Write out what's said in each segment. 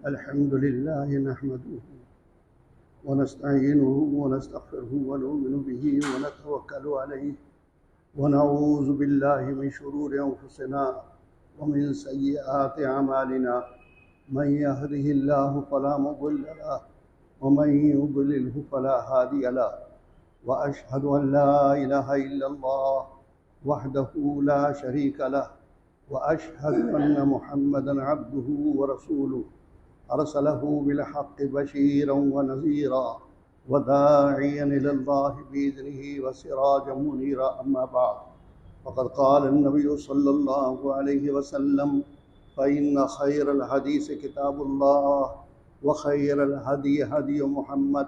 الحمد لله نحمده ونستعينه ونستغفره ونؤمن به ونتوكل عليه ونعوذ بالله من شرور أنفسنا ومن سيئات أعمالنا من يهده الله فلا مضل له ومن يضلله فلا هادي له وأشهد أن لا إله إلا الله وحده لا شريك له وأشهد أن محمدًا عبده ورسوله أرسله بالحق بشيرا ونذيرا وداعيا إلى الله بإذنه وسراجا منيرا. أما بعد فقد قال النبي صلى الله عليه وسلم فإن خير الحديث كتاب الله وخير الهدي هدي محمد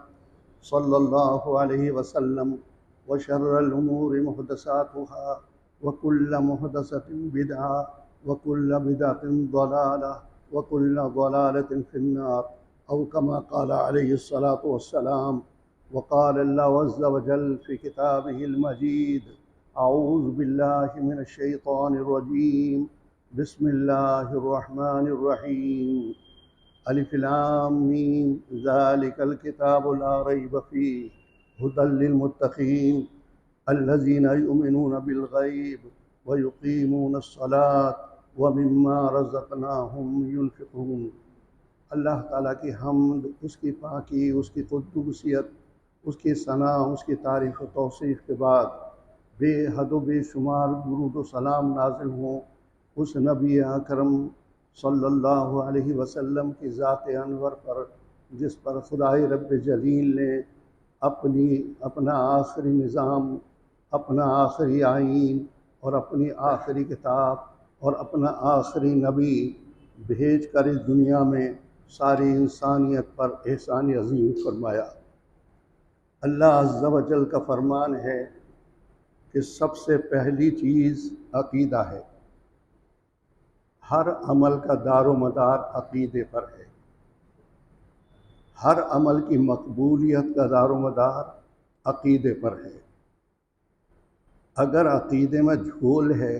صلى الله عليه وسلم وشر الأمور محدثاتها وكل محدثة بدعة وكل بدعة ضلالة وكل ضلالة في النار أو كما قال عليه الصلاة والسلام. وقال الله عز وجل في كتابه المجيد أعوذ بالله من الشيطان الرجيم بسم الله الرحمن الرحيم ألف لام ميم ذلك الكتاب لا ريب فيه هدى للمتقين الذين يؤمنون بالغيب ويقيمون الصلاة ومما رزقناهم ينفقون. اللہ تعالیٰ کی حمد، اس کی پاکی، اس کی قدوسیت، اس کی ثنا، اس کی تعریف و توصیف کے بعد بے حد و بے شمار درود و سلام نازل ہوں اس نبی اکرم صلی اللہ علیہ وسلم کی ذات انور پر، جس پر خدائے رب جلیل نے اپنا آخری نظام، اپنا آخری آئین اور اپنی آخری کتاب اور اپنا آخری نبی بھیج کر اس دنیا میں ساری انسانیت پر احسان عظیم فرمایا. اللہ عز و جل کا فرمان ہے کہ سب سے پہلی چیز عقیدہ ہے. ہر عمل کا دار و مدار عقیدے پر ہے. ہر عمل کی مقبولیت کا دار و مدار عقیدے پر ہے. اگر عقیدے میں جھول ہے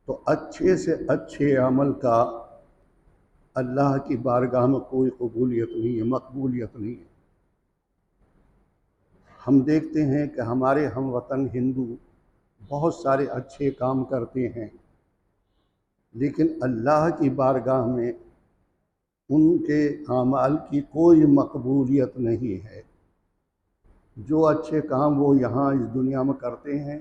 تو اچھے سے اچھے عمل کا اللہ کی بارگاہ میں کوئی قبولیت نہیں ہے، مقبولیت نہیں ہے. ہم دیکھتے ہیں کہ ہمارے ہم وطن ہندو بہت سارے اچھے کام کرتے ہیں، لیکن اللہ کی بارگاہ میں ان کے اعمال کی کوئی مقبولیت نہیں ہے. جو اچھے کام وہ یہاں اس دنیا میں کرتے ہیں،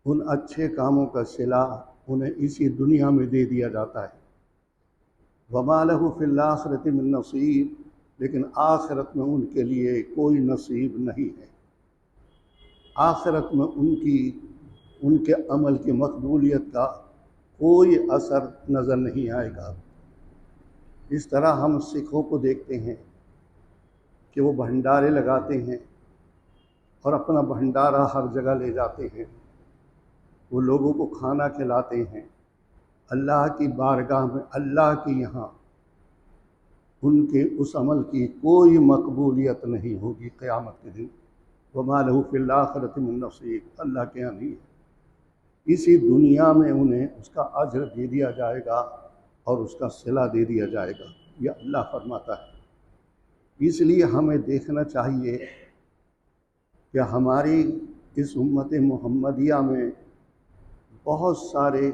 ان اچھے کاموں کا صلہ انہیں اسی دنیا میں دے دیا جاتا ہے. وَمَا لَهُ فِي الْآخِرَةِ مِن نَصِيب، لیکن آخرت میں ان کے لیے کوئی نصیب نہیں ہے. آخرت میں ان کے عمل کی مقبولیت کا کوئی اثر نظر نہیں آئے گا. اس طرح ہم سکھوں کو دیکھتے ہیں کہ وہ بھنڈارے لگاتے ہیں اور اپنا بھنڈارا ہر جگہ لے جاتے ہیں، وہ لوگوں کو کھانا کھلاتے ہیں. اللہ کی بارگاہ میں، اللہ کے یہاں ان کے اس عمل کی کوئی مقبولیت نہیں ہوگی قیامت کے دن. وَمَا لَهُ فِي الْآخِرَةِ مِن نَصِيب، اللہ کے یہاں نہیں ہے. اسی دنیا میں انہیں اس کا اجر دے دیا جائے گا اور اس کا صلہ دے دیا جائے گا، یہ اللہ فرماتا ہے. اس لیے ہمیں دیکھنا چاہیے کہ ہماری اس امت محمدیہ میں بہت سارے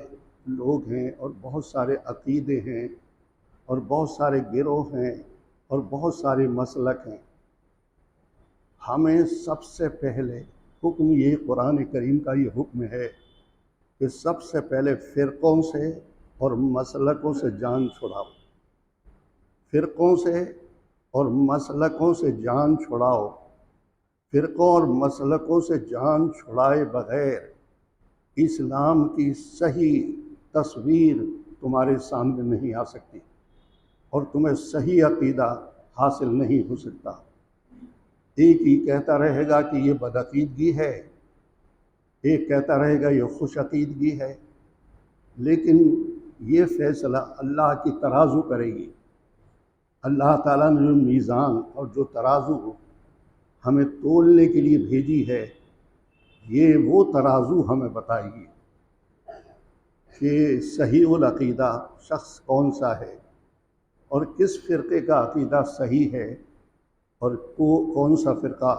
لوگ ہیں اور بہت سارے عقیدے ہیں اور بہت سارے گروہ ہیں اور بہت سارے مسلک ہیں. ہمیں سب سے پہلے حکم یہ قرآن کریم کا یہ حکم ہے کہ سب سے پہلے فرقوں سے اور مسلکوں سے جان چھڑاؤ. فرقوں سے اور مسلکوں سے جان چھڑاؤ. فرقوں اور مسلکوں سے جان چھڑائے بغیر اسلام کی صحیح تصویر تمہارے سامنے نہیں آ سکتی اور تمہیں صحیح عقیدہ حاصل نہیں ہو سکتا. ایک ہی کہتا رہے گا کہ یہ بدعقیدگی ہے، ایک کہتا رہے گا یہ خوش عقیدگی ہے، لیکن یہ فیصلہ اللہ کی ترازو کرے گی. اللہ تعالیٰ نے جو میزان اور جو ترازو ہمیں تولنے کے لیے بھیجی ہے، یہ وہ ترازو ہمیں بتائے گی کہ صحیح العقیدہ شخص کون سا ہے اور کس فرقے کا عقیدہ صحیح ہے اور کون سا فرقہ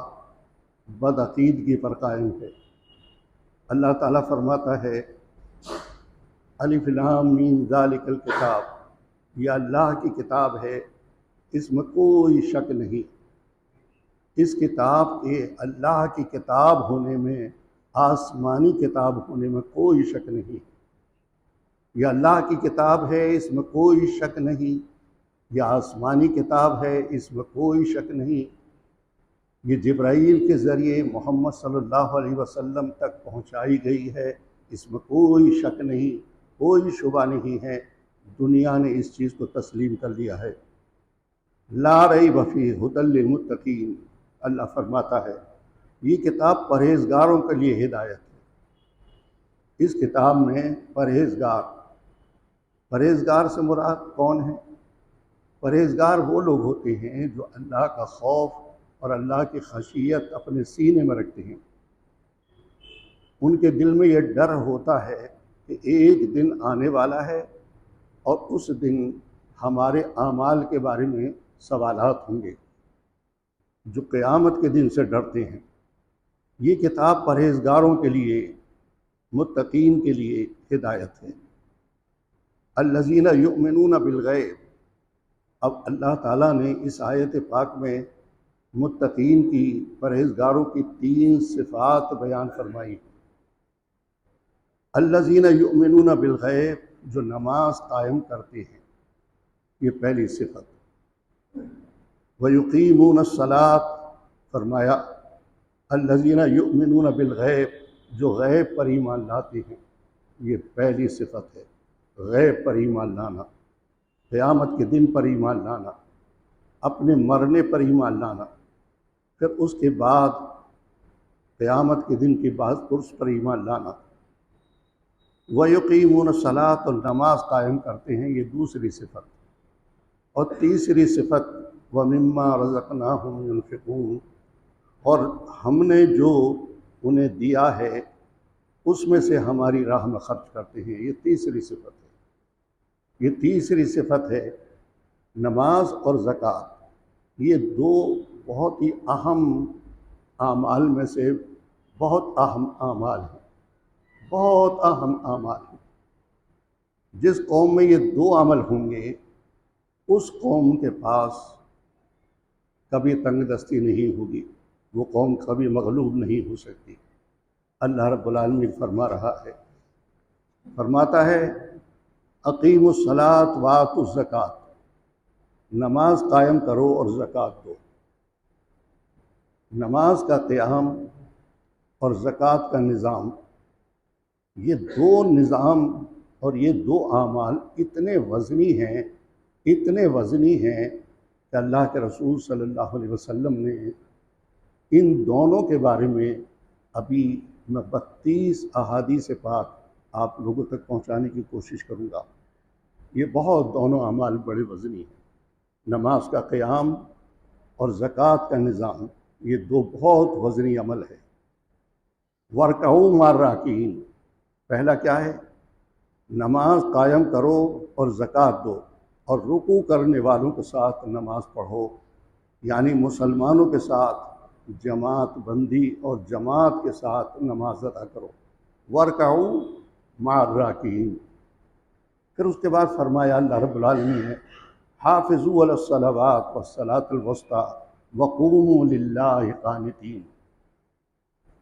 بدعقیدگی پر قائم ہے۔ اللہ تعالیٰ فرماتا ہے الف لام میم ذالک الکتاب، یہ اللہ کی کتاب ہے، اس میں کوئی شک نہیں۔ اس کتاب کے اللہ کی کتاب ہونے میں، آسمانی کتاب ہونے میں کوئی شک نہیں۔ یہ اللہ کی کتاب ہے، اس میں کوئی شک نہیں۔ یہ آسمانی کتاب ہے، اس میں کوئی شک نہیں۔ یہ جبرائیل کے ذریعے محمد صلی اللہ علیہ وسلم تک پہنچائی گئی ہے، اس میں کوئی شک نہیں، کوئی شبہ نہیں ہے۔ دنیا نے اس چیز کو تسلیم کر لیا ہے۔ لا ریب فیہ ھدی للمتقین، اللہ فرماتا ہے یہ کتاب پرہیزگاروں کے لیے ہدایت ہے۔ اس کتاب میں پرہیزگار سے مراد کون ہے؟ پرہیزگار وہ لوگ ہوتے ہیں جو اللہ کا خوف اور اللہ کی خشیت اپنے سینے میں رکھتے ہیں۔ ان کے دل میں یہ ڈر ہوتا ہے کہ ایک دن آنے والا ہے اور اس دن ہمارے اعمال کے بارے میں سوالات ہوں گے، جو قیامت کے دن سے ڈرتے ہیں۔ یہ کتاب پرہیزگاروں کے لیے، متقین کے لیے ہدایت ہے۔ الذین یؤمنون بالغیب، اب اللہ تعالیٰ نے اس آیت پاک میں متقین کی، پرہیزگاروں کی 3 صفات بیان فرمائی۔ الذین یؤمنون بالغیب، جو نماز قائم کرتے ہیں، یہ پہلی صفت۔ وَيُقِيمُونَ الصَّلَاةَ، فرمایا الذین یؤمنون بالغیب، جو غیب پر ایمان لاتے ہیں، یہ پہلی صفت ہے۔ غیب پر ایمان لانا، قیامت کے دن پر ایمان لانا، اپنے مرنے پر ایمان لانا، پھر اس کے بعد قیامت کے دن کے بعد پرس پر ایمان لانا۔ وَيُقِيمُونَ الصَّلَاةَ، اور نماز قائم کرتے ہیں، یہ دوسری صفت۔ اور تیسری صفت وَمِمَّا رَزَقْنَاهُمْ يُنْفِقُونَ، اور ہم نے جو انہیں دیا ہے اس میں سے ہماری راہ میں خرچ کرتے ہیں، یہ تیسری صفت ہے۔ یہ تیسری صفت ہے نماز اور زکوٰۃ۔ یہ 2 بہت ہی اہم اعمال میں سے بہت اہم اعمال ہیں، بہت اہم اعمال ہیں۔ جس قوم میں یہ 2 عمل ہوں گے، اس قوم کے پاس کبھی تنگ دستی نہیں ہوگی، وہ قوم کبھی مغلوب نہیں ہو سکتی۔ اللہ رب العالمین فرما رہا ہے، فرماتا ہے اقیموا الصلاۃ وآتوا الزکوٰۃ، نماز قائم کرو اور زکوٰۃ دو۔ نماز کا قیام اور زکوٰۃ کا نظام، یہ 2 نظام اور یہ 2 اعمال اتنے وزنی ہیں، اتنے وزنی ہیں کہ اللہ کے رسول صلی اللہ علیہ وسلم نے ان دونوں کے بارے میں ابھی میں 32 احادیث پاک آپ لوگوں تک پہنچانے کی کوشش کروں گا۔ یہ بہت دونوں اعمال بڑے وزنی ہیں، نماز کا قیام اور زکوٰۃ کا نظام، یہ 2 بہت وزنی عمل ہے۔ وَارْكَعُوا مَعَ الرَّاكِعِينَ، پہلا کیا ہے؟ نماز قائم کرو اور زکوٰۃ دو، اور رکوع کرنے والوں کے ساتھ نماز پڑھو، یعنی مسلمانوں کے ساتھ جماعت بندی اور جماعت کے ساتھ نماز ادا کرو۔ وَارْكَعُوا مَعَ الرَّاكِعِينَ، پھر اس کے بعد فرمایا اللہ رب العالمین نے حافظوا علی الصلوات والصلاۃ الوسطیٰ وقوموا للہ قانتین،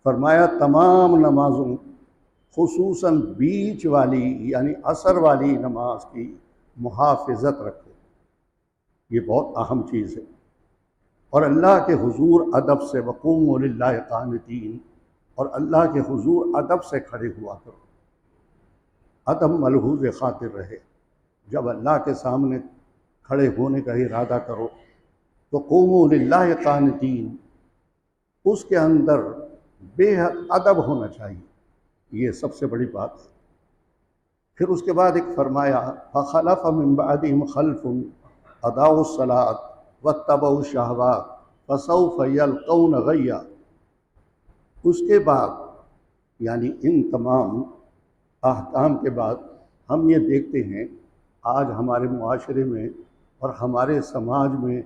فرمایا تمام نمازوں، خصوصاً بیچ والی یعنی عصر والی نماز کی محافظت رکھو، یہ بہت اہم چیز ہے۔ اور اللہ کے حضور ادب سے وقوموا للہ قانتین، اور اللہ کے حضور ادب سے کھڑے ہوا کرو، ادب ملحوظ خاطر رہے۔ جب اللہ کے سامنے کھڑے ہونے کا ارادہ کرو تو قوموا للہ قانتین، اس کے اندر بے حد ادب ہونا چاہیے، یہ سب سے بڑی بات ہے۔ پھر اس کے بعد ایک فرمایا فخلف من بعدہم خلف اضاعوا الصلاۃ واتبعوا الشہوات فسوف یلقون غیا، اس کے بعد یعنی ان تمام احکام کے بعد ہم یہ دیکھتے ہیں آج ہمارے معاشرے میں اور ہمارے سماج میں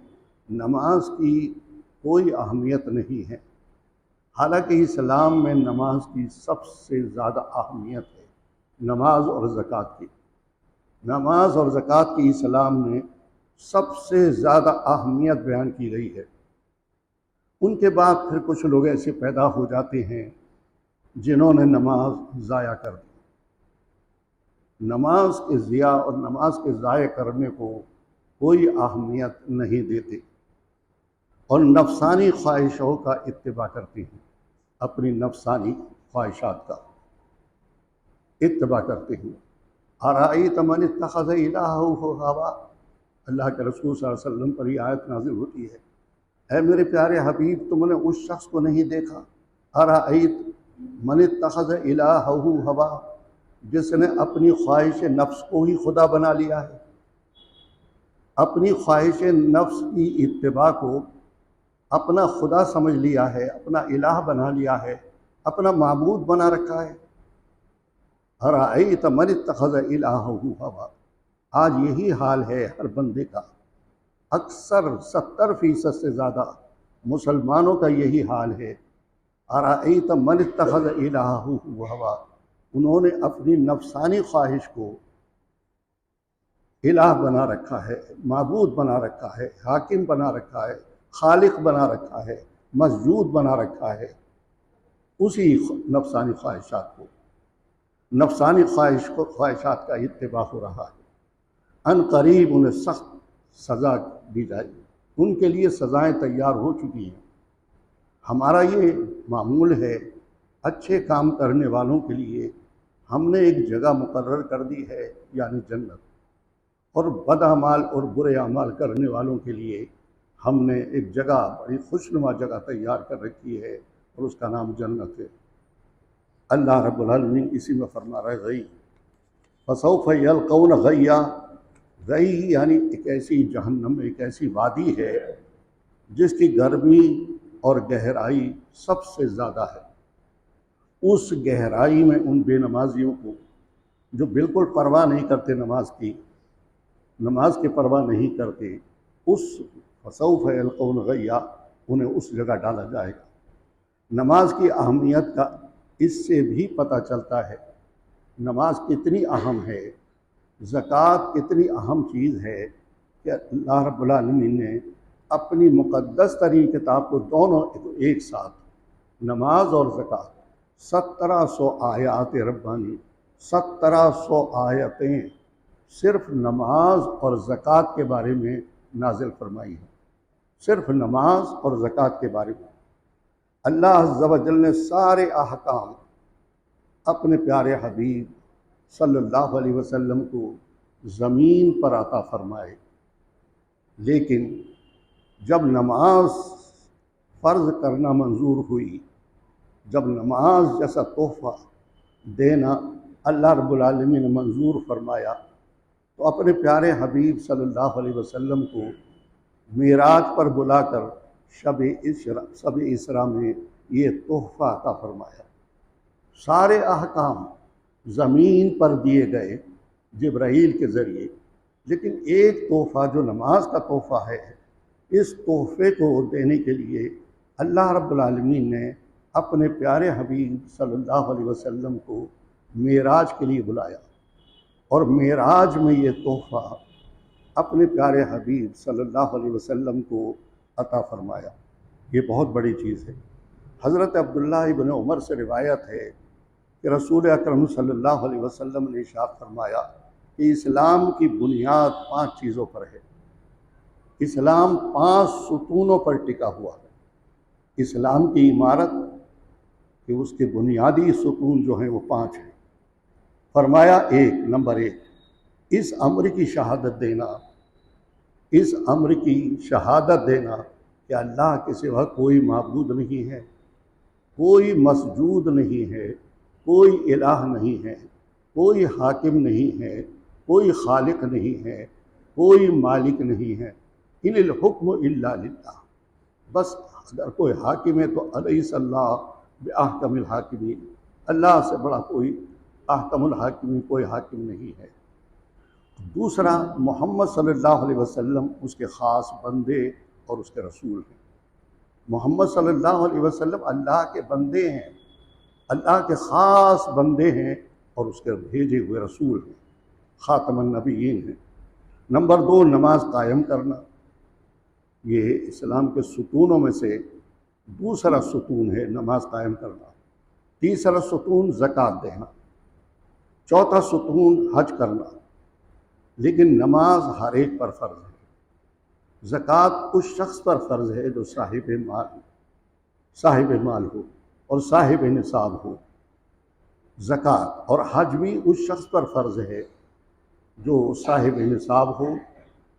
نماز کی کوئی اہمیت نہیں ہے، حالانکہ اسلام میں نماز کی سب سے زیادہ اہمیت ہے، نماز اور زکوٰۃ کی۔ نماز اور زکوٰۃ کی اسلام میں سب سے زیادہ اہمیت بیان کی گئی ہے۔ ان کے بعد پھر کچھ لوگ ایسے پیدا ہو جاتے ہیں جنہوں نے نماز ضائع کر دی۔ نماز کے ضیاع اور نماز کے ضائع کرنے کو کوئی اہمیت نہیں دیتے اور نفسانی خواہشوں کا اتباع کرتے ہیں، اپنی نفسانی خواہشات کا اتباع کرتے ہیں۔ ارأیت من اتخذ الہہ ہوا، اللہ کے رسول صلی اللہ علیہ وسلم پر یہ آیت نازل ہوتی ہے، اے میرے پیارے حبیب تم نے اس شخص کو نہیں دیکھا، ارأیت من اتخذ الہہ ہوا، جس نے اپنی خواہش نفس کو ہی خدا بنا لیا ہے، اپنی خواہش نفس کی اتباع کو اپنا خدا سمجھ لیا ہے، اپنا الہ بنا لیا ہے، اپنا معبود بنا رکھا ہے۔ ارأیت من اتخذ الہہ ہوا، آج یہی حال ہے ہر بندے کا، اکثر 70% سے زیادہ مسلمانوں کا یہی حال ہے۔ ارأیت من اتخذ الہہ ہوا، انہوں نے اپنی نفسانی خواہش کو الہ بنا رکھا ہے، معبود بنا رکھا ہے، حاکم بنا رکھا ہے، خالق بنا رکھا ہے، مسجود بنا رکھا ہے، اسی نفسانی خواہشات کو، نفسانی خواہشات کا اتباع ہو رہا ہے۔ ان قریب انہیں سخت سزا دی جائے گی، ان کے لیے سزائیں تیار ہو چکی ہیں۔ ہمارا یہ معمول ہے، اچھے کام کرنے والوں کے لیے ہم نے ایک جگہ مقرر کر دی ہے، یعنی جنت، اور بد اعمال اور برے اعمال کرنے والوں کے لیے ہم نے ایک جگہ، بڑی خوشنما جگہ تیار کر رکھی ہے، اور اس کا نام جنت ہے۔ اللہ رب العالمین اسی میں فرما رہا ہے غی فسوف یلقون غیا، غی یعنی ایک ایسی جہنم، ایک ایسی وادی ہے جس کی گرمی اور گہرائی سب سے زیادہ ہے۔ اس گہرائی میں ان بے نمازیوں کو جو بالکل پرواہ نہیں کرتے نماز کی پرواہ نہیں کرتے، اس فسوف یلقون غیا، انہیں اس جگہ ڈالا جائے گا۔ نماز کی اہمیت کا اس سے بھی پتہ چلتا ہے نماز کتنی اہم ہے، زکوٰۃ کتنی اہم چیز ہے کہ اللہ رب العالمین نے اپنی مقدس ترین کتاب کو دونوں ایک ساتھ، نماز اور زکوٰۃ، 1700 آیات ربانی، 1700 آیتیں صرف نماز اور زکوٰۃ کے بارے میں نازل فرمائی ہیں، صرف نماز اور زکوٰۃ کے بارے میں۔ اللہ عز و جل نے سارے احکام اپنے پیارے حبیب صلی اللہ علیہ وسلم کو زمین پر عطا فرمائے، لیکن جب نماز فرض کرنا منظور ہوئی، جب نماز جیسا تحفہ دینا اللہ رب العالمین نے منظور فرمایا، تو اپنے پیارے حبیب صلی اللہ علیہ وسلم کو معراج پر بلا کر شب اسراء میں یہ تحفہ عطا فرمایا۔ سارے احکام زمین پر دیے گئے جبرائیل کے ذریعے، لیکن ایک تحفہ جو نماز کا تحفہ ہے، اس تحفے کو دینے کے لیے اللہ رب العالمین نے اپنے پیارے حبیب صلی اللہ علیہ وسلم کو معراج کے لیے بلایا، اور معراج میں یہ تحفہ اپنے پیارے حبیب صلی اللہ علیہ وسلم کو عطا فرمایا۔ یہ بہت بڑی چیز ہے۔ حضرت عبداللہ ابن عمر سے روایت ہے کہ رسول اکرم صلی اللہ علیہ وسلم نے ارشاد فرمایا کہ اسلام کی بنیاد 5 چیزوں پر ہے، اسلام 5 ستونوں پر ٹکا ہوا ہے۔ اسلام کی عمارت کہ اس کے بنیادی ستون جو ہیں وہ 5 ہیں۔ فرمایا نمبر 1، اس امر کی شہادت دینا، اس امر کی شہادت دینا کہ اللہ کے سوا کوئی معبود نہیں ہے، کوئی مسجود نہیں ہے، کوئی الہ نہیں ہے، کوئی حاکم نہیں ہے، کوئی خالق نہیں ہے، کوئی مالک نہیں ہے، ان الحکم الا للہ، بس اگر کوئی حاکم ہے تو الیس اللہ باحکم الحاکمین، اللہ سے بڑا کوئی احکم الحاکمین کوئی حاکم نہیں ہے۔ دوسرا محمد صلی اللہ علیہ وسلم اس کے خاص بندے اور اس کے رسول ہیں۔ محمد صلی اللہ علیہ وسلم اللہ کے بندے ہیں، اللہ کے خاص بندے ہیں اور اس کے بھیجے ہوئے رسول ہیں، خاتم النبیین ہیں۔ نمبر 2، نماز قائم کرنا، یہ اسلام کے ستونوں میں سے دوسرا ستون ہے نماز قائم کرنا۔ تیسرا ستون زکوٰۃ دینا، چوتھا ستون حج کرنا۔ لیکن نماز ہر ایک پر فرض ہے، زکوٰۃ اس شخص پر فرض ہے جو صاحب مال ہو اور صاحب نصاب ہو، زکوٰۃ اور حج بھی اس شخص پر فرض ہے جو صاحب نصاب ہو،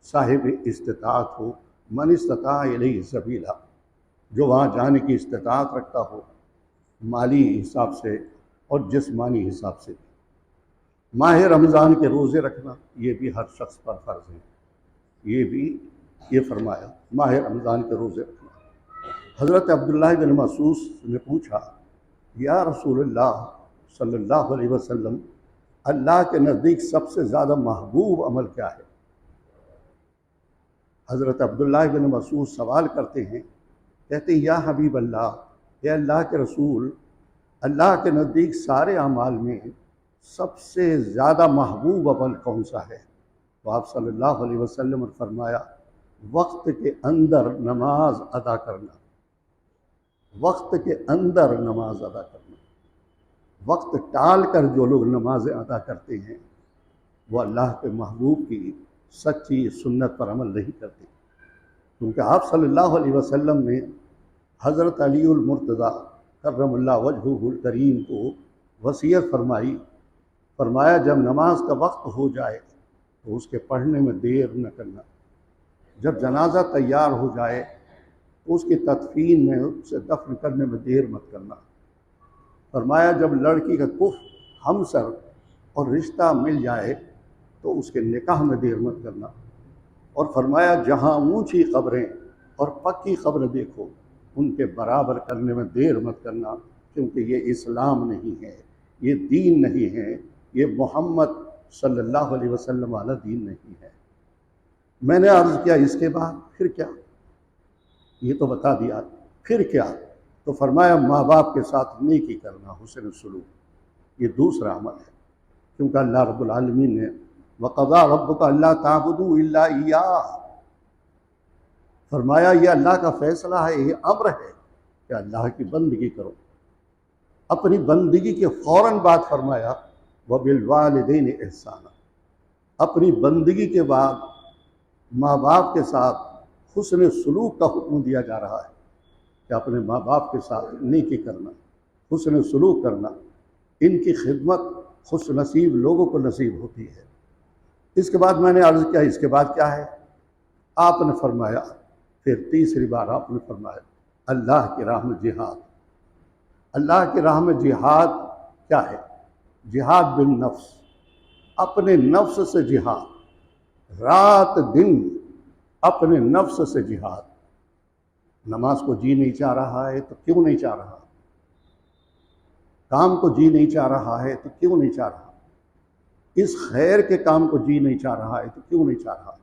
صاحب استطاعت ہو، من استطاع الیہ سبیلا، جو وہاں جانے کی استطاعت رکھتا ہو مالی حساب سے اور جسمانی حساب سے۔ ماہ رمضان کے روزے رکھنا یہ بھی ہر شخص پر فرض ہے، یہ فرمایا ماہ رمضان کے روزے رکھنا۔ حضرت عبداللہ بن مسعود نے پوچھا، یا رسول اللہ صلی اللہ علیہ وسلم، اللہ کے نزدیک سب سے زیادہ محبوب عمل کیا ہے؟ حضرت عبداللہ بن مسعود سوال کرتے ہیں، کہتے ہیں، یا حبیب اللہ، اے اللہ کے رسول، اللہ کے نزدیک سارے اعمال میں سب سے زیادہ محبوب عمل کون سا ہے؟ تو آپ صلی اللہ علیہ وسلم نے فرمایا، وقت کے اندر نماز ادا کرنا، وقت کے اندر نماز ادا کرنا۔ وقت ٹال کر جو لوگ نمازیں ادا کرتے ہیں وہ اللہ کے محبوب کی سچی سنت پر عمل نہیں کرتے، کیونکہ آپ صلی اللہ علیہ وسلم نے حضرت علی المرتضیٰ کرم اللہ وجہہ الکریم کو وصیت فرمایا جب نماز کا وقت ہو جائے تو اس کے پڑھنے میں دیر نہ کرنا، جب جنازہ تیار ہو جائے تو اس کی تدفین میں، اسے دفن کرنے میں دیر مت کرنا۔ فرمایا جب لڑکی کا کفء ہمسر اور رشتہ مل جائے تو اس کے نکاح میں دیر مت کرنا، اور فرمایا جہاں اونچی قبریں اور پکی قبر دیکھو ان کے برابر کرنے میں دیر مت کرنا، کیونکہ یہ اسلام نہیں ہے، یہ دین نہیں ہے، یہ محمد صلی اللہ علیہ وسلم والا دین نہیں ہے۔ میں نے عرض کیا اس کے بعد پھر کیا؟ یہ تو بتا دیا، پھر کیا؟ تو فرمایا ماں باپ کے ساتھ نیکی کرنا، حسن سلوک، یہ دوسرا عمل ہے، کیونکہ اللہ رب العالمین نے وَقَضَىٰ رَبُّكَ أَلَّا تَعْبُدُوا إِلَّا إِيَّاهُ، فرمایا یہ اللہ کا فیصلہ ہے، یہ امر ہے کہ اللہ کی بندگی کرو۔ اپنی بندگی کے فوراً بعد فرمایا وَبِالْوَالِدَيْنِ إِحْسَانًا، اپنی بندگی کے بعد ماں باپ کے ساتھ حسن سلوک کا حکم دیا جا رہا ہے کہ اپنے ماں باپ کے ساتھ نیکی کرنا، حسن سلوک کرنا، ان کی خدمت خوش نصیب لوگوں کو نصیب ہوتی ہے۔ اس کے بعد میں نے عرض کیا اس کے بعد کیا ہے؟ آپ نے فرمایا، پھر تیسری بار آپ نے فرمایا اللہ کی راہ میں جہاد۔ اللہ کی راہ میں جہاد کیا ہے؟ جہاد بالنفس، اپنے نفس سے جہاد، رات دن اپنے نفس سے جہاد۔ نماز کو جی نہیں چاہ رہا ہے تو کیوں نہیں چاہ رہا؟ کام کو جی نہیں چاہ رہا ہے تو کیوں نہیں چاہ رہا؟ اس خیر کے کام کو جی نہیں چاہ رہا ہے تو کیوں نہیں چاہ رہا؟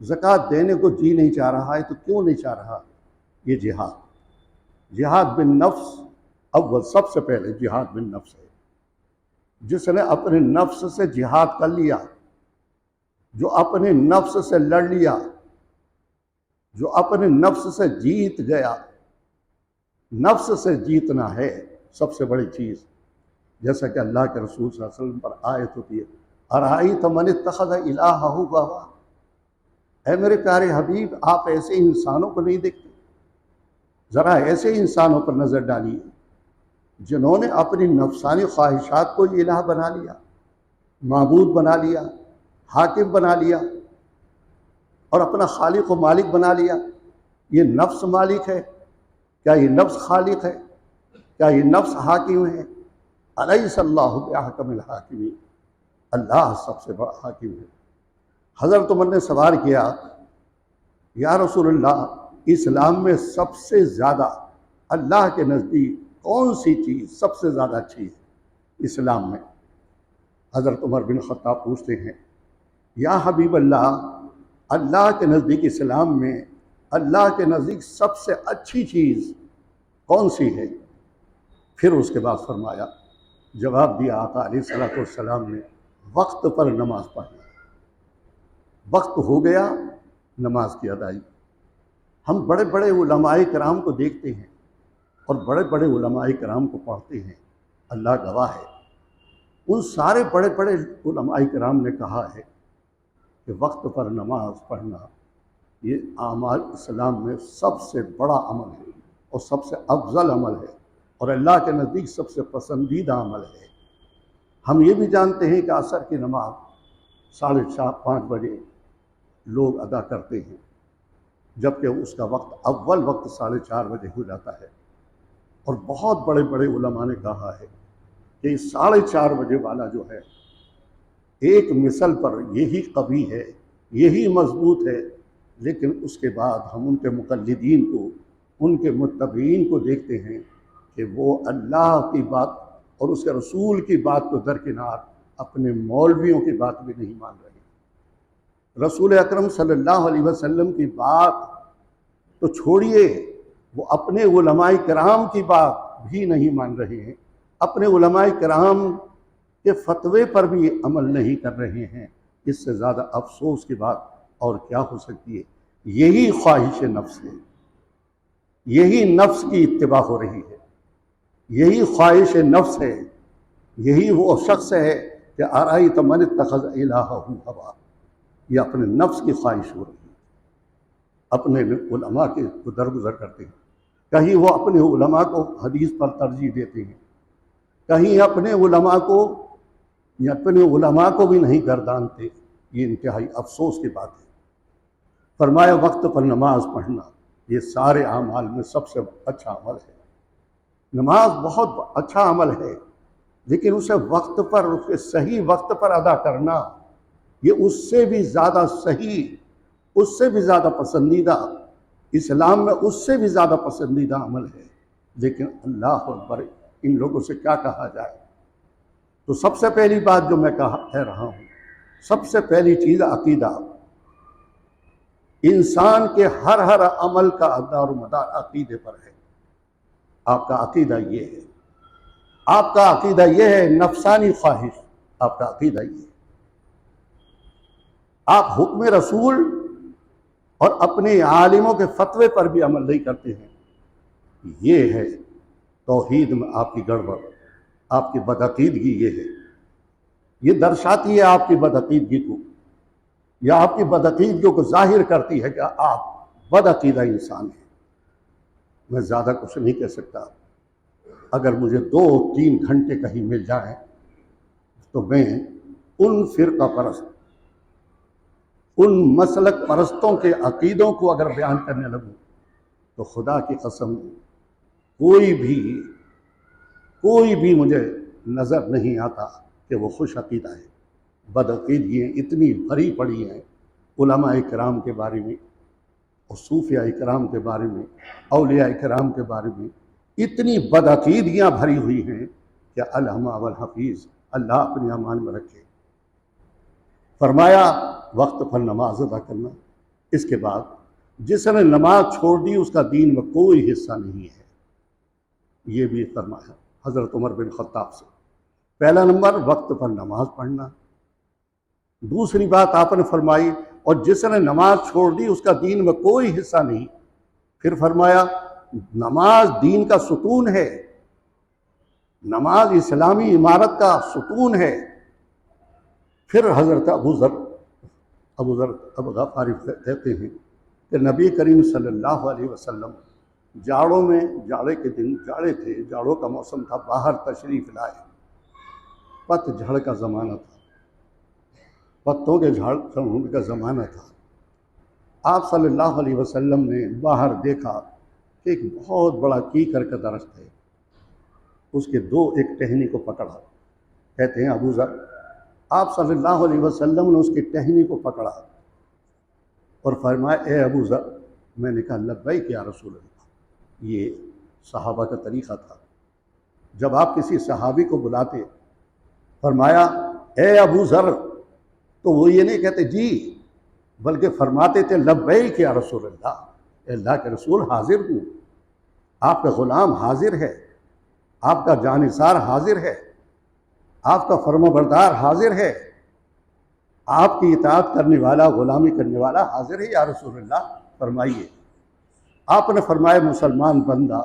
زکوٰۃ دینے کو جی نہیں چاہ رہا ہے تو کیوں نہیں چاہ رہا؟ یہ جہاد بالنفس، اول سب سے پہلے جہاد بالنفس ہے۔ جس نے اپنے نفس سے جہاد کر لیا، جو اپنے نفس سے لڑ لیا، جو اپنے نفس سے جیت گیا۔ نفس سے جیتنا ہے سب سے بڑی چیز، جیسا کہ اللہ کے رسول صلی اللہ علیہ وسلم پر آیت ہوتی ہے، ارأیت من اتخذ الہہ ہوا۔ اے میرے پیارے حبیب، آپ ایسے انسانوں کو نہیں دیکھتے؟ ذرا ایسے انسانوں پر نظر ڈالیے جنہوں نے اپنی نفسانی خواہشات کو الہ بنا لیا، معبود بنا لیا، حاکم بنا لیا اور اپنا خالق و مالک بنا لیا۔ یہ نفس مالک ہے؟ کیا یہ نفس خالق ہے؟ کیا یہ نفس حاکم ہے؟ الیس اللہ بأحکم الحاکمین، اللہ سب سے بڑا حاکم ہے۔ حضرت عمر نے سوال کیا، یا رسول اللہ، اسلام میں سب سے زیادہ اللہ کے نزدیک کون سی چیز سب سے زیادہ اچھی ہے اسلام میں؟ حضرت عمر بن خطاب پوچھتے ہیں، یا حبیب اللہ، اللہ کے نزدیک اسلام میں اللہ کے نزدیک سب سے اچھی چیز کون سی ہے؟ پھر اس کے بعد فرمایا، جواب دیا آقا علیہ الصلوۃ والسلام نے، وقت پر نماز پڑھنا۔ وقت ہو گیا، نماز کی ادائیگی۔ ہم بڑے بڑے علماء کرام کو دیکھتے ہیں اور بڑے بڑے علماء کرام کو پڑھتے ہیں، اللہ گواہ ہے، ان سارے بڑے بڑے علماء کرام نے کہا ہے کہ وقت پر نماز پڑھنا یہ اعمال اسلام میں سب سے بڑا عمل ہے اور سب سے افضل عمل ہے اور اللہ کے نزدیک سب سے پسندیدہ عمل ہے۔ ہم یہ بھی جانتے ہیں کہ عصر کی نماز 4:30 بجے لوگ ادا کرتے ہیں، جبکہ اس کا وقت اول وقت 4:30 بجے ہو جاتا ہے، اور بہت بڑے بڑے علماء نے کہا ہے کہ 4:30 بجے والا جو ہے ایک مثل پر یہی قوی ہے، یہی مضبوط ہے، لیکن اس کے بعد ہم ان کے مقلدین کو، ان کے متبعین کو دیکھتے ہیں کہ وہ اللہ کی بات اور اس کے رسول کی بات کو درکنار اپنے مولویوں کی بات بھی نہیں مان رہے۔ رسول اکرم صلی اللہ علیہ وسلم کی بات تو چھوڑیے، وہ اپنے علماء کرام کی بات بھی نہیں مان رہے ہیں، اپنے علماء کرام کے فتوے پر بھی عمل نہیں کر رہے ہیں۔ اس سے زیادہ افسوس کی بات اور کیا ہو سکتی ہے؟ یہی خواہش نفس ہے، یہی نفس کی اتباع ہو رہی ہے، یہی خواہش نفس ہے، یہی وہ شخص ہے کہ ارأیت من اتخذ الہہ ہوا، یہ اپنے نفس کی خواہش ہو رہی ہے۔ اپنے علماء کے درگزر کرتے ہیں، کہیں وہ اپنے علماء کو حدیث پر ترجیح دیتے ہیں، کہیں اپنے علماء کو یا اپنے علماء کو بھی نہیں گردانتے۔ یہ انتہائی افسوس کی بات ہے۔ فرمایا وقت پر نماز پڑھنا یہ سارے اعمال میں سب سے اچھا عمل ہے۔ نماز بہت اچھا عمل ہے، لیکن اسے وقت پر، اس کے صحیح وقت پر ادا کرنا یہ اس سے بھی زیادہ صحیح، اس سے بھی زیادہ پسندیدہ، اسلام میں اس سے بھی زیادہ پسندیدہ عمل ہے۔ لیکن اللہ اکبر، ان لوگوں سے کیا کہا جائے؟ تو سب سے پہلی بات جو میں کہہ رہا ہوں، سب سے پہلی چیز عقیدہ۔ انسان کے ہر عمل کا دار و مدار عقیدے پر ہے۔ آپ کا عقیدہ یہ ہے، آپ کا عقیدہ یہ ہے، نفسانی خواہش، آپ کا عقیدہ یہ ہے۔ آپ حکم رسول اور اپنے عالموں کے فتوے پر بھی عمل نہیں کرتے ہیں، یہ ہے توحید میں آپ کی گڑبڑ، آپ کی بدعقیدگی۔ یہ ہے، یہ درشاتی ہے آپ کی بدعقیدگی کو، یا آپ کی بدعقیدگی کو ظاہر کرتی ہے کہ آپ بدعقیدہ انسان ہیں۔ میں زیادہ کچھ نہیں کہہ سکتا۔ اگر مجھے 2-3 گھنٹے کہیں مل جائیں تو میں ان فرقہ پرست، ان مسلک پرستوں کے عقیدوں کو اگر بیان کرنے لگوں تو خدا کی قسم کوئی بھی مجھے نظر نہیں آتا کہ وہ خوش عقیدہ ہے۔ بدعقیدگیاں اتنی بھری پڑی ہیں علماء کرام کے بارے میں اور صوفیاء کرام کے بارے میں، اولیاء کرام کے بارے میں، اتنی بدعقیدگیاں بھری ہوئی ہیں کہ الہمہ والحفیظ اللہ اپنے امان میں رکھے۔ فرمایا وقت پر نماز ادا کرنا۔ اس کے بعد جس نے نماز چھوڑ دی اس کا دین میں کوئی حصہ نہیں ہے، یہ بھی فرمایا حضرت عمر بن خطاب سے۔ پہلا نمبر وقت پر نماز پڑھنا۔ دوسری بات آپ نے فرمائی اور جس نے نماز چھوڑ دی اس کا دین میں کوئی حصہ نہیں۔ پھر فرمایا نماز دین کا ستون ہے، نماز اسلامی عمارت کا ستون ہے۔ پھر حضرت ابو ذر غفاری کہتے ہیں کہ نبی کریم صلی اللہ علیہ وسلم جاڑوں میں، جاڑے کے دن، جاڑے تھے، جاڑوں کا موسم تھا، باہر تشریف لائے، پت جھڑ کا زمانہ تھا، پتوں کے جھڑنے کا زمانہ تھا۔ آپ صلی اللہ علیہ وسلم نے باہر دیکھا کہ ایک بہت بڑا کیکر کا درخت ہے، اس کے ایک ٹہنی کو پکڑا۔ کہتے ہیں ابو ذر، آپ صلی اللہ علیہ وسلم نے اس کی ٹہنی کو پکڑا اور فرمایا اے ابو ذر، میں نے کہا لبیک یا رسول اللہ۔ یہ صحابہ کا طریقہ تھا، جب آپ کسی صحابی کو بلاتے فرمایا اے ابو ذر تو وہ یہ نہیں کہتے جی، بلکہ فرماتے تھے لبیک یا رسول اللہ، اے اللہ کے رسول حاضر ہوں، آپ کا غلام حاضر ہے، آپ کا جانثار حاضر ہے، آپ کا فرما بردار حاضر ہے، آپ کی اطاعت کرنے والا، غلامی کرنے والا حاضر ہے یا رسول اللہ، فرمائیے۔ آپ نے فرمایا مسلمان بندہ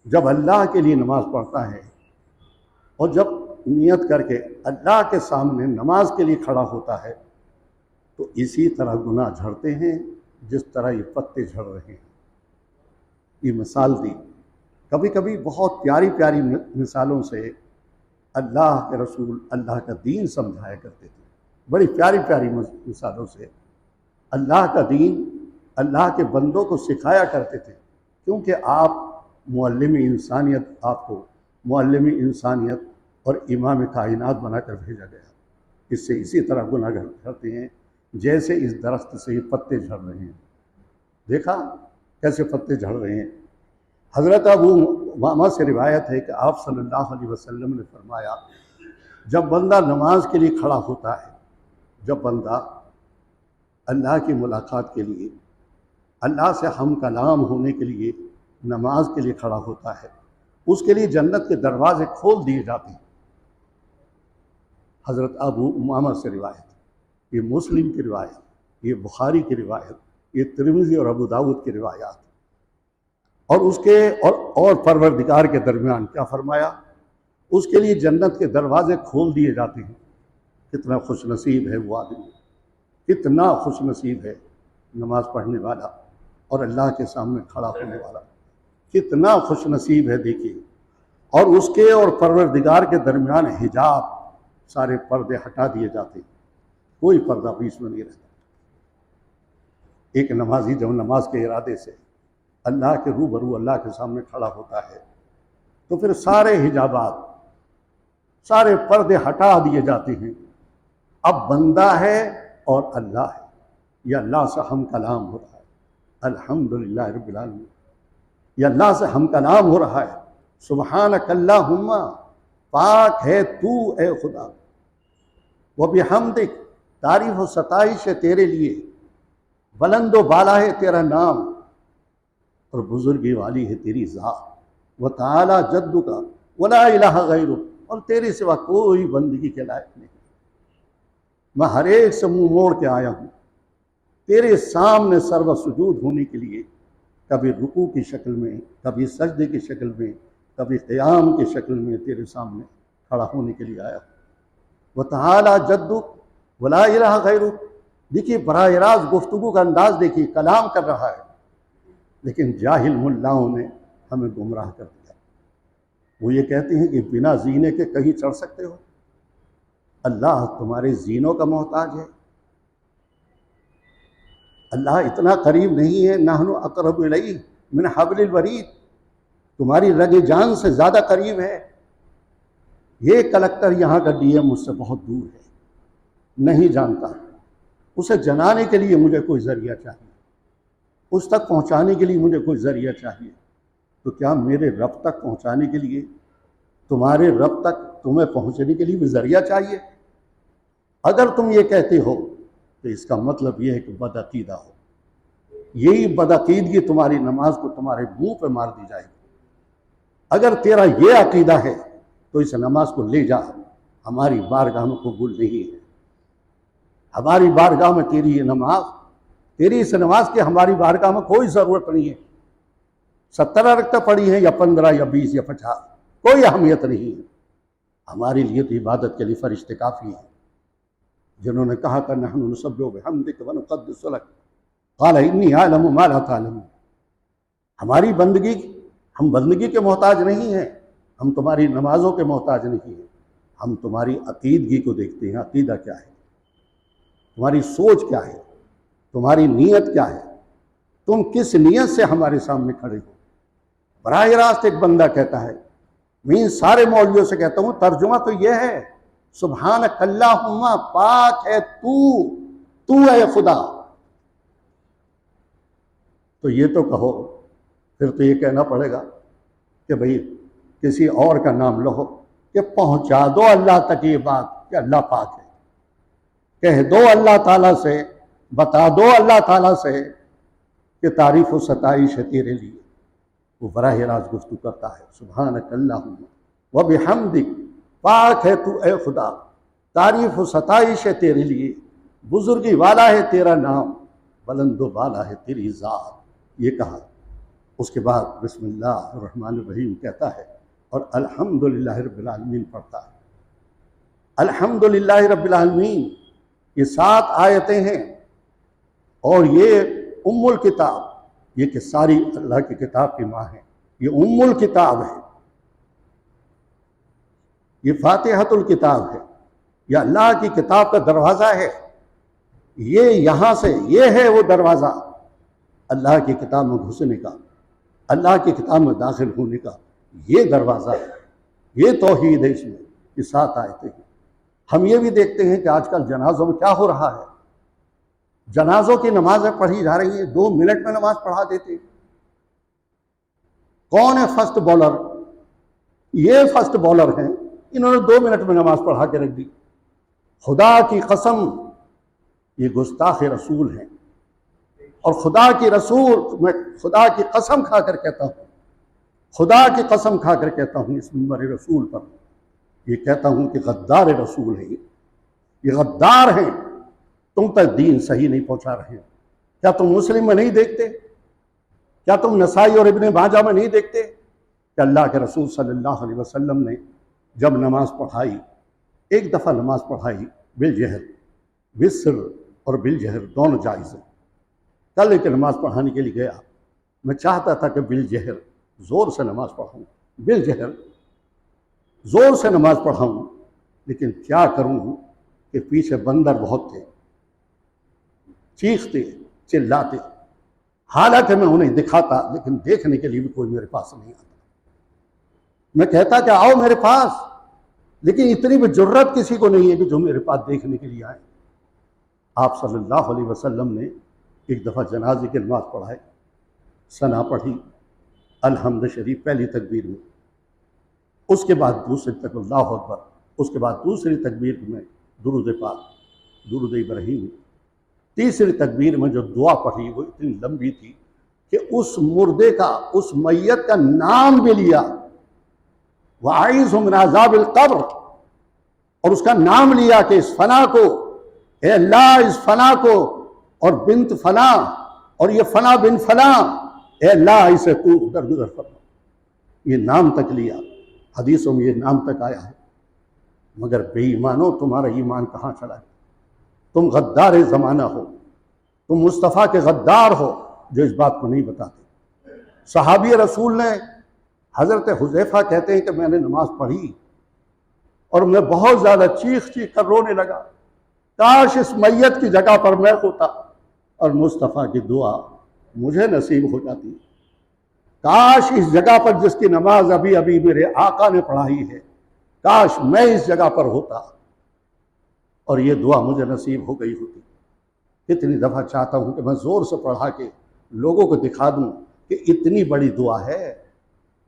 جب اللہ کے لیے نماز پڑھتا ہے اور جب نیت کر کے اللہ کے سامنے نماز کے لیے کھڑا ہوتا ہے تو اسی طرح گناہ جھڑتے ہیں جس طرح یہ پتے جھڑ رہے ہیں۔ یہ مثال دی، کبھی کبھی بہت پیاری پیاری مثالوں سے اللہ کے رسول اللہ کا دین سمجھایا کرتے تھے، بڑی پیاری پیاری مثالوں سے اللہ کا دین اللہ کے بندوں کو سکھایا کرتے تھے، کیونکہ آپ معلم انسانیت، آپ کو معلم انسانیت اور امام کائنات بنا کر بھیجا گیا۔ اس سے اسی طرح گناہ کرتے ہیں جیسے اس درخت سے یہ پتے جھڑ رہے ہیں۔ دیکھا کیسے پتے جھڑ رہے ہیں۔ حضرت ابو امامہ سے روایت ہے کہ آپ صلی اللہ علیہ وسلم نے فرمایا جب بندہ نماز کے لیے کھڑا ہوتا ہے، جب بندہ اللہ کی ملاقات کے لیے، اللہ سے ہم کلام ہونے کے لیے نماز کے لیے کھڑا ہوتا ہے، اس کے لیے جنت کے دروازے کھول دیے جاتے ہیں۔ حضرت ابو امامہ سے روایت، یہ مسلم کی روایت، یہ بخاری کی روایت، یہ ترمذی اور ابو داؤد کی روایات، اور اس کے اور پروردگار کے درمیان کیا فرمایا، اس کے لیے جنت کے دروازے کھول دیے جاتے ہیں۔ کتنا خوش نصیب ہے وہ آدمی، کتنا خوش نصیب ہے نماز پڑھنے والا اور اللہ کے سامنے کھڑا ہونے والا، کتنا خوش نصیب ہے۔ دیکھیے، اور اس کے اور پروردگار کے درمیان حجاب، سارے پردے ہٹا دیے جاتے ہیں، کوئی پردہ بیچ میں نہیں رہتا۔ ایک نمازی جب نماز کے ارادے سے اللہ کے روبرو اللہ کے سامنے کھڑا ہوتا ہے تو پھر سارے حجابات، سارے پردے ہٹا دیے جاتے ہیں۔ اب بندہ ہے اور اللہ ہے، یہ اللہ سے ہم کلام ہو رہا ہے، الحمدللہ رب العالمین، یہ اللہ سے ہم کلام ہو رہا ہے۔ سبحانک اللہم، پاک ہے تو اے خدا، وبحمدک، تعریف و ستائش ہے تیرے لیے، بلند و بالا ہے تیرا نام، اور بزرگی والی ہے تیری ذات، وتعالی جدک ولا الہ غیرک، اور تیرے سوا کوئی بندگی کے لائق نہیں۔ میں ہر ایک سے منہ موڑ کے آیا ہوں تیرے سامنے سرو سجود ہونے کے لیے، کبھی رکوع کی شکل میں، کبھی سجدے کی شکل میں، کبھی قیام کی شکل میں تیرے سامنے کھڑا ہونے کے لیے آیا ہوں۔ وتعالی جدک ولا الہ غیرک، دیکھیے براہ راست گفتگو کا انداز دیکھیے، کلام کر رہا ہے، لیکن جاہل ملاؤں نے ہمیں گمراہ کر دیا۔ وہ یہ کہتے ہیں کہ بنا زینے کے کہیں چڑھ سکتے ہو؟ اللہ تمہارے زینوں کا محتاج ہے؟ اللہ اتنا قریب نہیں ہے، نحن اقرب الیہ من حبل الورید، تمہاری رگ جان سے زیادہ قریب ہے۔ یہ کلکٹر یہاں کا ڈی ایم مجھ سے بہت دور ہے، نہیں جانتا، اسے جنانے کے لیے مجھے کوئی ذریعہ چاہیے، اس تک پہنچانے کے لیے مجھے کوئی ذریعہ چاہیے۔ تو کیا میرے رب تک پہنچانے کے لیے، تمہارے رب تک تمہیں پہنچنے کے لیے بھی ذریعہ چاہیے؟ اگر تم یہ کہتے ہو تو اس کا مطلب یہ ہے کہ بدعقیدہ ہو۔ یہی بدعقیدگی تمہاری نماز کو تمہارے منہ پہ مار دی جائے گی۔ اگر تیرا یہ عقیدہ ہے تو اس نماز کو لے جا، ہماری بارگاہ میں قبول نہیں ہے۔ ہماری بارگاہ میں تیری یہ نماز، تیری اس نماز کی ہماری بارگاہ میں کوئی ضرورت نہیں ہے۔ 70 رکعتیں پڑھی ہیں یا 15 یا 20 یا 50، کوئی اہمیت نہیں ہے۔ ہمارے لیے تو عبادت کے لیے فرشتے کافی ہیں، جنہوں نے کہا کہ نحن نسبح بحمدک ونقدس لک، قال انی اعلم ما لا تعلمون۔ ہماری بندگی، ہم بندگی کے محتاج نہیں ہیں، ہم تمہاری نمازوں کے محتاج نہیں ہیں، ہم تمہاری عقیدگی کو دیکھتے ہیں۔ عقیدہ کیا ہے، تمہاری سوچ کیا ہے، تمہاری نیت کیا ہے، تم کس نیت سے ہمارے سامنے کھڑے ہو۔ براہ راست ایک بندہ کہتا ہے، میں ان سارے مولویوں سے کہتا ہوں ترجمہ تو یہ ہے، سبحانک اللہم، پاک ہے تو اے خدا۔ تو یہ تو کہو، پھر تو یہ کہنا پڑے گا کہ بھئی کسی اور کا نام لو کہ پہنچا دو اللہ تک یہ بات کہ اللہ پاک ہے۔ کہہ دو اللہ تعالیٰ سے، بتا دو اللہ تعالیٰ سے کہ تعریف و ستائش ہے تیرے لیے۔ وہ براہ راست گفتگو کرتا ہے، سبحانک اللہم و بحمدک، پاک ہے تو اے خدا، تعریف و ستائش ہے تیرے لیے، بزرگی والا ہے تیرا نام، بلند و بالا ہے تیری ذات۔ یہ کہا، اس کے بعد بسم اللہ الرحمن الرحیم کہتا ہے اور الحمدللہ رب العالمین پڑھتا ہے۔ الحمدللہ رب العالمین، یہ 7 آیتیں ہیں، اور یہ ام الکتاب، یہ کہ ساری اللہ کی کتاب کی ماں ہے، یہ ام الکتاب ہے، یہ فاتحۃ الکتاب ہے، یہ اللہ کی کتاب کا دروازہ ہے۔ یہ یہاں سے، یہ ہے وہ دروازہ اللہ کی کتاب میں گھسنے کا، اللہ کی کتاب میں داخل ہونے کا، یہ دروازہ ہے، یہ توحید ہے۔ اس میں یہ 7 آیتیں ہیں۔ ہم یہ بھی دیکھتے ہیں کہ آج کل جنازوں میں کیا ہو رہا ہے، جنازوں کی نمازیں پڑھی جا رہی ہیں، 2 منٹ میں نماز پڑھا دیتے ہیں۔ کون ہے فرسٹ بولر؟ یہ فرسٹ بولر ہیں، انہوں نے 2 منٹ میں نماز پڑھا کے رکھ دی۔ خدا کی قسم، یہ گستاخ رسول ہیں، اور خدا کی رسول، میں خدا کی قسم کھا کر کہتا ہوں، خدا کی قسم کھا کر کہتا ہوں اس منبر رسول پر، یہ کہتا ہوں کہ غدار رسول ہیں، یہ غدار ہیں، تم تک دین صحیح نہیں پہنچا رہے ہیں۔ کیا تم مسلم میں نہیں دیکھتے؟ کیا تم نسائی اور ابن ماجہ میں نہیں دیکھتے کہ اللہ کے رسول صلی اللہ علیہ وسلم نے جب نماز پڑھائی، ایک دفعہ نماز پڑھائی بالجہر، بالسر اور بالجہر دونوں جائز ہیں۔ کل ایک نماز پڑھانے کے لیے گیا، میں چاہتا تھا کہ بالجہر زور سے نماز پڑھاؤں، بالجہر زور سے نماز پڑھاؤں، لیکن کیا کروں کہ پیچھے بندر بہت تھے، چیختے چلاتے، حالانکہ میں انہیں دکھاتا، لیکن دیکھنے کے لیے بھی کوئی میرے پاس نہیں آتا۔ میں کہتا کہ آؤ میرے پاس، لیکن اتنی بھی جرت کسی کو نہیں ہے کہ جو میرے پاس دیکھنے کے لیے آئے۔ آپ صلی اللہ علیہ وسلم نے ایک دفعہ جنازے کی نماز پڑھائے، ثنا پڑھی، الحمد شریف پہلی تکبیر میں، اس کے بعد دوسری تکبیر اللہ اکبر، اس کے بعد دوسری تکبیر میں درود پاک، درود ابراہیم، تیسری تکبیر میں جو دعا پڑھی وہ اتنی لمبی تھی کہ اس مردے کا، اس میت کا نام بھی لیا، وَأَعِيذُ مِنْ عَذَابِ الْقَبْرِ، اور اس کا نام لیا کہ اس فنا کو، اے اللہ اس فنا کو، اور بنت فنا، اور یہ فنا بن فنا، اے اللہ اسے تو درگزر فرما۔ یہ نام تک لیا، حدیثوں میں یہ نام تک آیا ہے۔ مگر بے ایمانو، تمہارا ایمان کہاں چلا ہے؟ تم غدار زمانہ ہو، تم مصطفیٰ کے غدار ہو جو اس بات کو نہیں بتاتے۔ صحابی رسول نے، حضرت حذیفہ کہتے ہیں کہ میں نے نماز پڑھی اور میں بہت زیادہ چیخ چیخ کر رونے لگا، کاش اس میت کی جگہ پر میں ہوتا اور مصطفیٰ کی دعا مجھے نصیب ہو جاتی، کاش اس جگہ پر جس کی نماز ابھی ابھی میرے آقا نے پڑھائی ہے، کاش میں اس جگہ پر ہوتا اور یہ دعا مجھے نصیب ہو گئی ہوتی۔ کتنی دفعہ چاہتا ہوں کہ میں زور سے پڑھا کے لوگوں کو دکھا دوں کہ اتنی بڑی دعا ہے،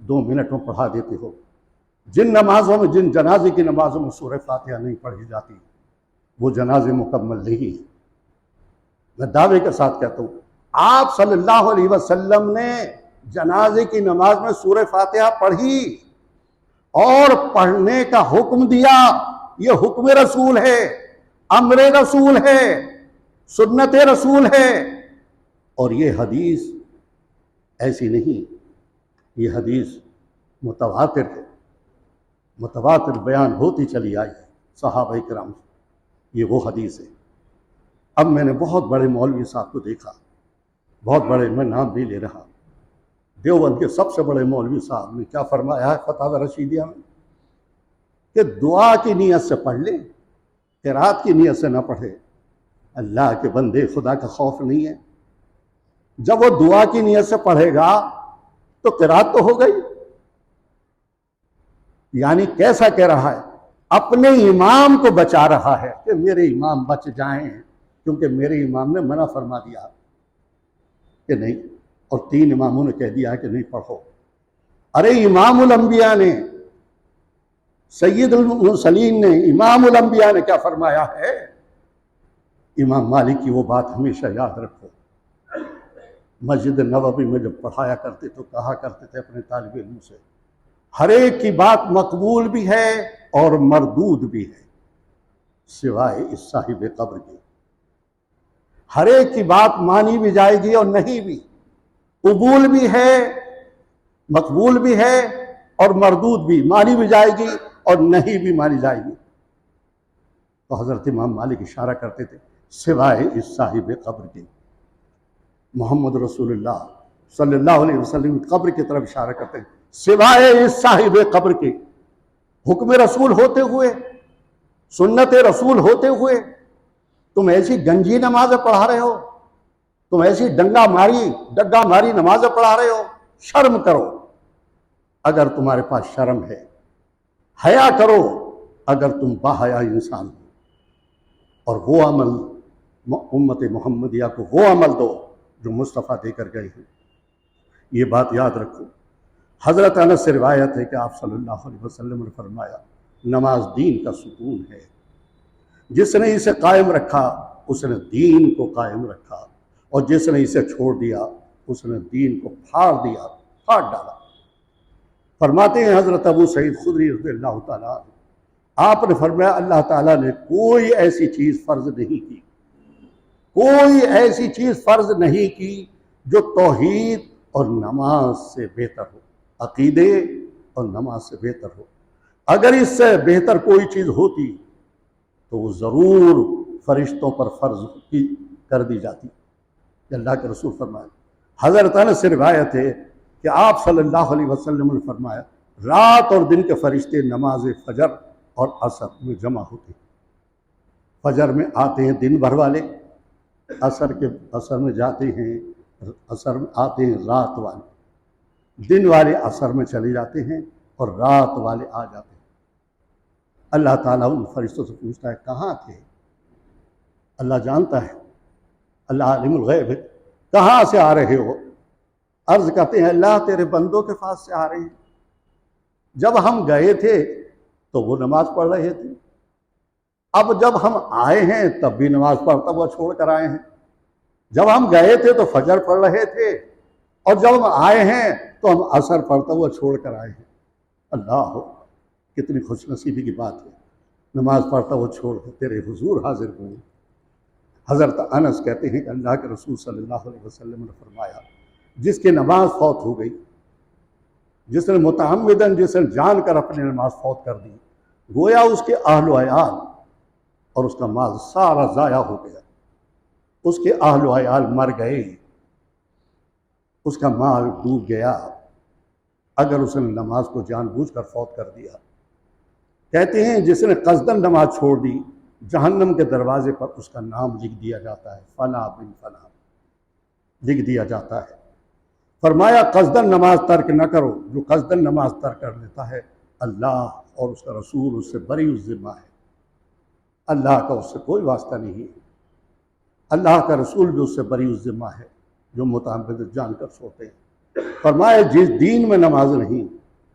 2 منٹ میں پڑھا دیتے ہو۔ جن نمازوں میں، جن جنازے کی نمازوں میں سورہ فاتحہ نہیں پڑھی جاتی، وہ جنازے مکمل نہیں ہیں۔ میں دعوے کے ساتھ کہتا ہوں، آپ صلی اللہ علیہ وسلم نے جنازے کی نماز میں سورہ فاتحہ پڑھی اور پڑھنے کا حکم دیا۔ یہ حکم رسول ہے، امر رسول ہے، سنت رسول ہے، اور یہ حدیث ایسی نہیں، یہ حدیث متواتر ہے، متواتر بیان ہوتی چلی آئی ہے صحابہ کرام سے، یہ وہ حدیث ہے۔ اب میں نے بہت بڑے مولوی صاحب کو دیکھا، بہت بڑے، میں نام نہیں لے رہا، دیوبند کے سب سے بڑے مولوی صاحب نے کیا فرمایا ہے فتاوی رشیدیہ میں کہ دعا کی نیت سے پڑھ لے، قرات کی نیت سے نہ پڑھے۔ اللہ کے بندے، خدا کا خوف نہیں ہے؟ جب وہ دعا کی نیت سے پڑھے گا تو قرات تو ہو گئی۔ یعنی کیسا کہہ رہا ہے؟ اپنے امام کو بچا رہا ہے کہ میرے امام بچ جائیں، کیونکہ میرے امام نے منع فرما دیا کہ نہیں، اور 3 اماموں نے کہہ دیا کہ نہیں پڑھو۔ ارے امام الانبیاء نے، سید المرسلین نے، امام الانبیاء نے کیا فرمایا ہے امام مالک کی وہ بات ہمیشہ یاد رکھو، مسجد نبوی میں جب پڑھایا کرتے تو کہا کرتے تھے اپنے طالب علم سے، ہر ایک کی بات مقبول بھی ہے اور مردود بھی ہے سوائے اس صاحب قبر کے۔ ہر ایک کی بات مانی بھی جائے گی اور نہیں بھی، قبول بھی ہے، مقبول بھی ہے اور مردود بھی، مانی بھی جائے گی اور نہیں بھی مانی جائے گی۔ تو حضرت امام مالک اشارہ کرتے تھے سوائے اس صاحب قبر کے۔ محمد رسول اللہ صلی اللہ علیہ وسلم قبر کی طرف اشارہ کرتے ہیں سوائے اس صاحب قبر کے۔ حکم رسول ہوتے ہوئے، سنت رسول ہوتے ہوئے تم ایسی گنجی نمازیں پڑھا رہے ہو، تم ایسی ڈگا ماری نمازیں پڑھا رہے ہو، شرم کرو اگر تمہارے پاس شرم ہے، حیا کرو اگر تم باحیا انسان ہو، اور وہ عمل امت محمدیہ کو وہ عمل دو جو مصطفیٰ دے کر گئے ہیں۔ یہ بات یاد رکھو۔ حضرت انس سے روایت ہے کہ آپ صلی اللہ علیہ وسلم نے فرمایا نماز دین کا ستون ہے، جس نے اسے قائم رکھا اس نے دین کو قائم رکھا، اور جس نے اسے چھوڑ دیا اس نے دین کو پھاڑ ڈالا۔ فرماتے ہیں حضرت ابو سعید خدری رضی اللہ تعالیٰ عنہ، آپ نے فرمایا اللہ تعالیٰ نے کوئی ایسی چیز فرض نہیں کی، کوئی ایسی چیز فرض نہیں کی جو توحید اور نماز سے بہتر ہو، عقیدے اور نماز سے بہتر ہو۔ اگر اس سے بہتر کوئی چیز ہوتی تو وہ ضرور فرشتوں پر فرض کر دی جاتی، اللہ کے رسول فرمایا۔ حضرت انس سے روایت ہے کہ آپ صلی اللہ علیہ وسلم نے فرمایا رات اور دن کے فرشتے نماز فجر اور عصر میں جمع ہوتے ہیں۔ فجر میں آتے ہیں دن بھر والے، عصر میں جاتے ہیں، عصر میں آتے ہیں رات والے، دن والے عصر میں چلے جاتے ہیں اور رات والے آ جاتے ہیں۔ اللہ تعالیٰ ان فرشتوں سے پوچھتا ہے کہاں تھے؟ اللہ جانتا ہے، اللہ عالم الغیب ہے، کہاں سے آ رہے ہو؟ عرض کرتے ہیں اللہ تیرے بندوں کے پاس سے آ رہے ہیں، جب ہم گئے تھے تو وہ نماز پڑھ رہے تھے، اب جب ہم آئے ہیں تب بھی نماز پڑھتا ہوا چھوڑ کر آئے ہیں، جب ہم گئے تھے تو فجر پڑھ رہے تھے اور جب ہم آئے ہیں تو ہم عصر پڑھتا ہوا چھوڑ کر آئے ہیں۔ اللہ کتنی خوش نصیبی کی بات ہے، نماز پڑھتا ہوا چھوڑ کر تیرے حضور حاضر ہوئے۔ حضرت انس کہتے ہیں کہ اللہ کے رسول صلی اللہ علیہ وسلم نے فرمایا جس کی نماز فوت ہو گئی، جس نے متعمداً جس نے جان کر اپنی نماز فوت کر دی، گویا اس کے اہل و عیال اور اس کا مال سارا ضائع ہو گیا، اس کے اہل و عیال مر گئے، اس کا مال ڈوب گیا اگر اس نے نماز کو جان بوجھ کر فوت کر دیا۔ کہتے ہیں جس نے قصداً نماز چھوڑ دی جہنم کے دروازے پر اس کا نام لکھ دیا جاتا ہے، فلاں بن فلاں لکھ دیا جاتا ہے۔ فرمایا قصداً نماز ترک نہ کرو، جو قصداً نماز ترک کر لیتا ہے اللہ اور اس کا رسول اس سے بری الذمہ ہے، اللہ کا اس سے کوئی واسطہ نہیں ہے، اللہ کا رسول بھی اس سے بری الذمہ ہے جو متعمد جان کر سوتے ہیں۔ فرمایا جس دین میں نماز نہیں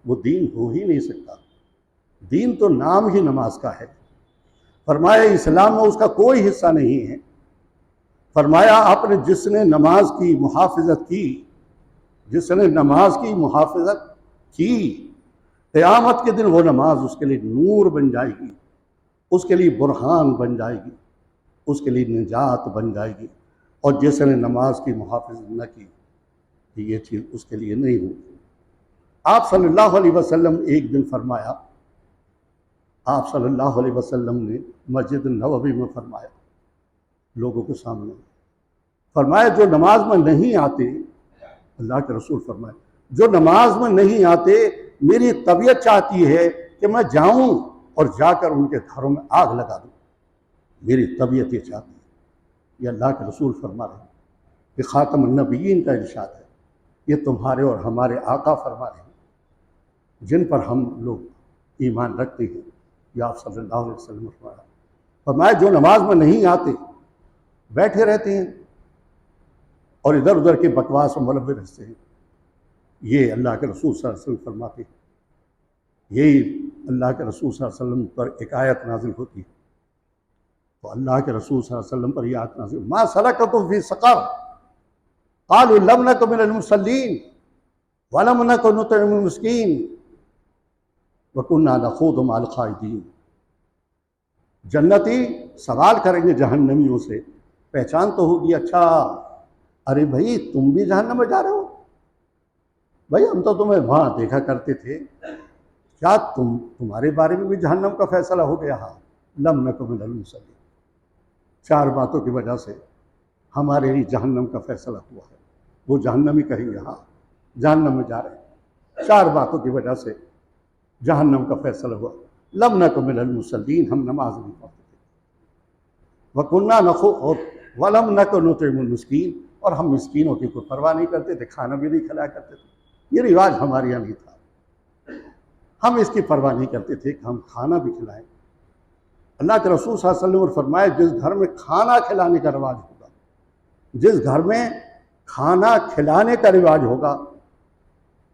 وہ دین ہو ہی نہیں سکتا، دین تو نام ہی نماز کا ہے۔ فرمایا اسلام میں اس کا کوئی حصہ نہیں ہے۔ فرمایا آپ نے جس نے نماز کی محافظت کی، جس نے نماز کی محافظت کی، قیامت کے دن وہ نماز اس کے لیے نور بن جائے گی، اس کے لیے برہان بن جائے گی، اس کے لیے نجات بن جائے گی، اور جس نے نماز کی محافظت نہ کی یہ چیز اس کے لیے نہیں ہوگی۔ آپ صلی اللہ علیہ وسلم ایک دن فرمایا، آپ صلی اللہ علیہ وسلم نے مسجد نبوی میں فرمایا لوگوں کے سامنے، فرمایا جو نماز میں نہیں آتے، اللہ کے رسول فرمائے جو نماز میں نہیں آتے میری طبیعت چاہتی ہے کہ میں جاؤں اور جا کر ان کے گھروں میں آگ لگا دوں، میری طبیعت یہ چاہتی ہے۔ یہ اللہ کے رسول فرما رہے ہیں کہ خاتم النبیین کا ارشاد ہے، یہ تمہارے اور ہمارے آقا فرما رہے ہیں جن پر ہم لوگ ایمان رکھتے ہیں۔ یا آپ صلی اللہ علیہ وسلم فرمایا جو نماز میں نہیں آتے بیٹھے رہتے ہیں اور ادھر ادھر کے بکواس و ملبے رہتے ہیں، یہ اللہ کے رسول صلی اللہ علیہ وسلم فرماتے ہیں۔ یہی اللہ کے رسول صلی اللہ علیہ وسلم پر ایک آیت نازل ہوتی ہے تو اللہ کے رسول صلی اللہ علیہ وسلم پر یہ آیت نازل، ما سلککم فی سقر قالوا لم نک من المصلین ولم نک نطعم المسکین وکنا نخوض مع الخائضین۔ جنتی سوال کریں گے جہنمیوں سے، پہچان تو ہوگی، اچھا ارے بھائی تم بھی جہنم میں جا رہے ہو؟ بھائی ہم تو تمہیں وہاں دیکھا کرتے تھے، کیا تمہارے بارے میں بھی جہنم کا فیصلہ ہو گیا؟ ہاں، لم نک من المصلین، 4 باتوں کی وجہ سے ہمارے لیے جہنم کا فیصلہ ہوا ہے۔ وہ جہنمی کہیں گے ہاں جہنم میں جا رہے ہیں، 4 باتوں کی وجہ سے جہنم کا فیصلہ ہوا۔ لم نک من المصلین، ہم نماز نہیں پڑھتے تھے، وکنا نخوض ولم نک نطعم المسکین، اور ہم مسکینوں کی کوئی پرواہ نہیں کرتے تھے، کھانا بھی نہیں کھلایا کرتے تھے، یہ رواج ہمارے یہاں نہیں تھا، ہم اس کی پرواہ نہیں کرتے تھے کہ ہم کھانا بھی کھلائیں۔ اللہ کے رسول صلی اللہ علیہ وسلم نے فرمایا جس گھر میں کھانا کھلانے کا رواج ہوگا، جس گھر میں کھانا کھلانے کا رواج ہوگا،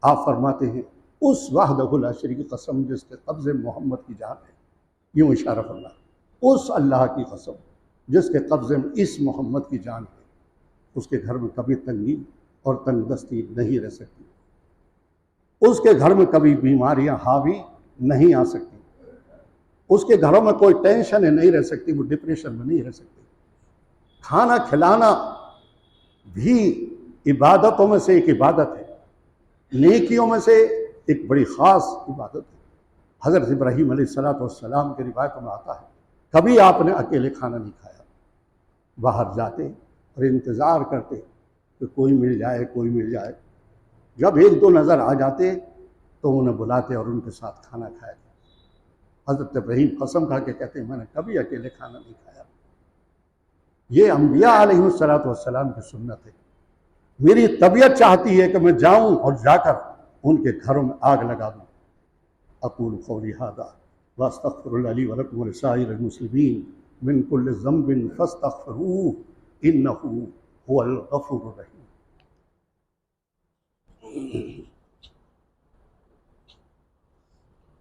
آپ فرماتے ہیں اس وحدہ لا شریک کی قسم جس کے قبضے محمد کی جان ہے، یوں اشارہ فرما، اس اللہ کی قسم جس کے قبضے میں اس محمد کی جان ہے، اس کے گھر میں کبھی تنگی اور تنگ دستی نہیں رہ سکتی، اس کے گھر میں کبھی بیماریاں حاوی نہیں آ سکتی، اس کے گھروں میں کوئی ٹینشن نہیں رہ سکتی، وہ ڈپریشن میں نہیں رہ سکتی۔ کھانا کھلانا بھی عبادتوں میں سے ایک عبادت ہے، نیکیوں میں سے ایک بڑی خاص عبادت ہے۔ حضرت ابراہیم علیہ السلام کی روایت میں آتا ہے کبھی آپ نے اکیلے کھانا نہیں کھایا، باہر جاتے اور انتظار کرتے کہ کوئی مل جائے کوئی مل جائے، جب 1-2 نظر آ جاتے تو انہیں بلاتے اور ان کے ساتھ کھانا کھایا۔ حضرت ابراہیم قسم کھا کے کہتے ہیں میں نے کبھی اکیلے کھانا نہیں کھایا۔ یہ انبیاء علیہ السلام کی سنت ہے۔ میری طبیعت چاہتی ہے کہ میں جاؤں اور جا کر ان کے گھروں میں آگ لگا دوں۔ اقول قولی ھذا واستغفر اللہ لی ولکم ولسائر المسلمین من کل ذنب فاستغفروہ انہ هو الغفور الرحیم۔